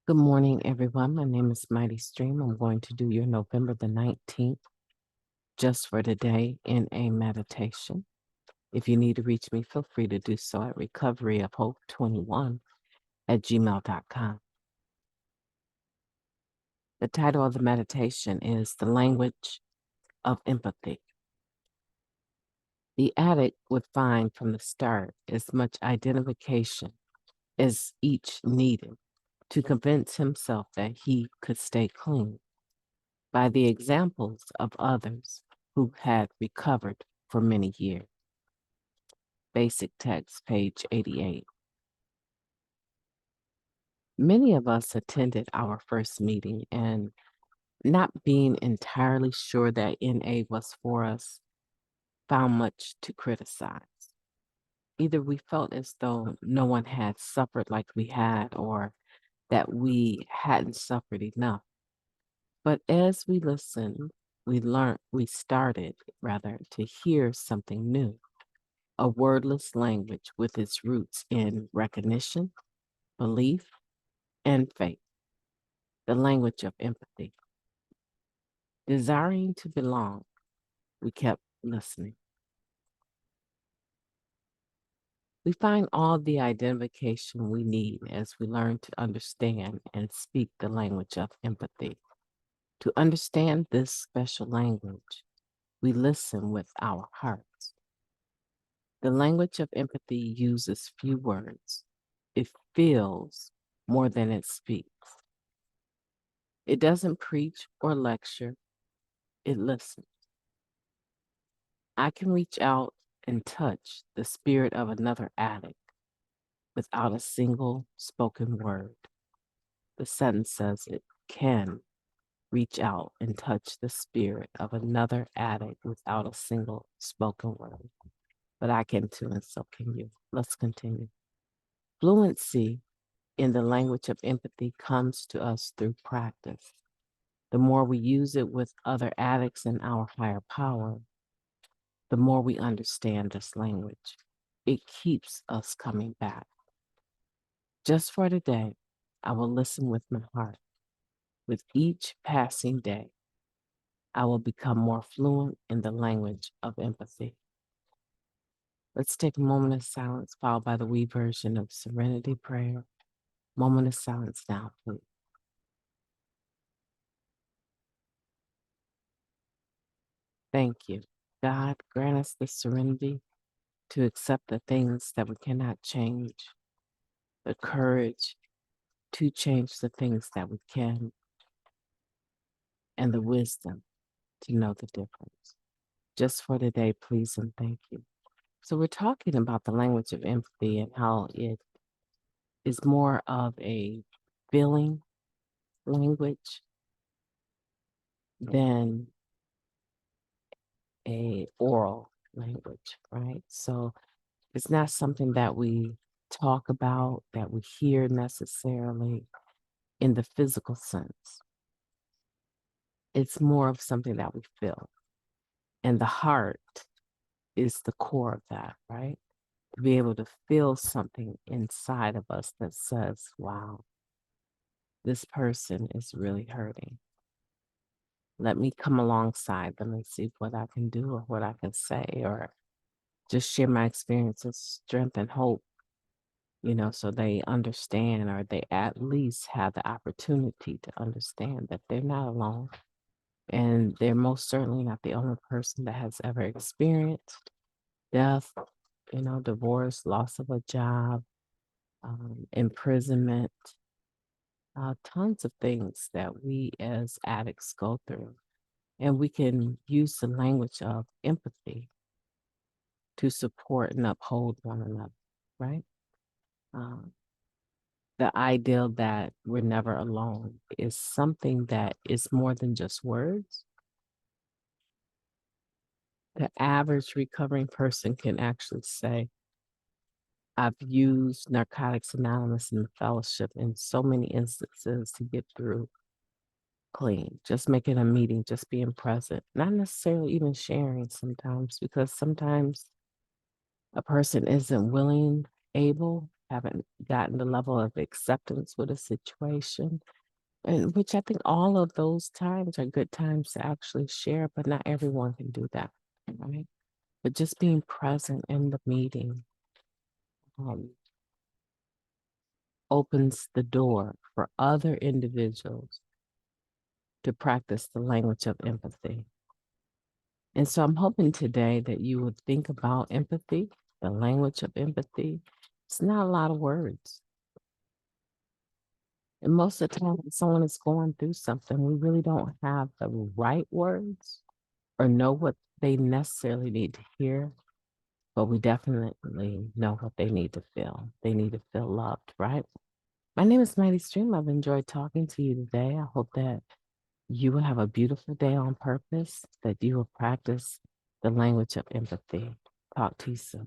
Good morning, everyone. My name is MightyStream. I'm going to do your November the 19th, just for today, in a meditation. If you need to reach me, feel free to do so at recoveryofhope21@gmail.com. The title of the meditation is The Language of Empathy. The addict would find from the start as much identification as each needed to convince himself that he could stay clean by the examples of others who had recovered for many years. Basic text, page 88. Many of us attended our first meeting and, not being entirely sure that NA was for us, found much to criticize. Either we felt as though no one had suffered like we had, or that we hadn't suffered enough. But as we listened, we started to hear something new, a wordless language with its roots in recognition, belief, and faith, the language of empathy. Desiring to belong, we kept listening. We find all the identification we need as we learn to understand and speak the language of empathy. To understand this special language, we listen with our hearts. The language of empathy uses few words. It feels more than it speaks. It doesn't preach or lecture, it listens. I can reach out and touch the spirit of another addict without a single spoken word. The sentence says it can reach out and touch the spirit of another addict without a single spoken word. But I can too, and so can you. Let's continue. Fluency in the language of empathy comes to us through practice. The more we use it with other addicts in our higher power, the more we understand this language. It keeps us coming back. Just for today, I will listen with my heart. With each passing day, I will become more fluent in the language of empathy. Let's take a moment of silence, followed by the we version of Serenity Prayer. Moment of silence now, please. Thank you. God, grant us the serenity to accept the things that we cannot change, the courage to change the things that we can, and the wisdom to know the difference. Just for today, please and thank you. So we're talking about the language of empathy and how it is more of a feeling language than a oral language, right? So it's not something that we talk about, that we hear necessarily in the physical sense. It's more of something that we feel. And the heart is the core of that, right? To be able to feel something inside of us that says, wow, this person is really hurting. Let me come alongside them and see what I can do or what I can say, or just share my experiences, strength, and hope, so they understand, or they at least have the opportunity to understand that they're not alone. And they're most certainly not the only person that has ever experienced death, divorce, loss of a job, imprisonment, tons of things that we as addicts go through. And we can use the language of empathy to support and uphold one another, right? The ideal that we're never alone is something that is more than just words. The average recovering person can actually say, I've used Narcotics Anonymous and the fellowship in so many instances to get through clean. Just making a meeting, just being present, not necessarily even sharing sometimes, because sometimes a person isn't willing, able, haven't gotten the level of acceptance with a situation, and which I think all of those times are good times to actually share, but not everyone can do that, right? But just being present in the meeting um, opens the door for other individuals to practice the language of empathy. And so I'm hoping today that you would think about empathy, the language of empathy. It's not a lot of words. And most of the time, when someone is going through something, we really don't have the right words or know what they necessarily need to hear, but we definitely know what they need to feel. They need to feel loved, right? My name is Mighty Stream. I've enjoyed talking to you today. I hope that you will have a beautiful day on purpose, that you will practice the language of empathy. Talk to you soon.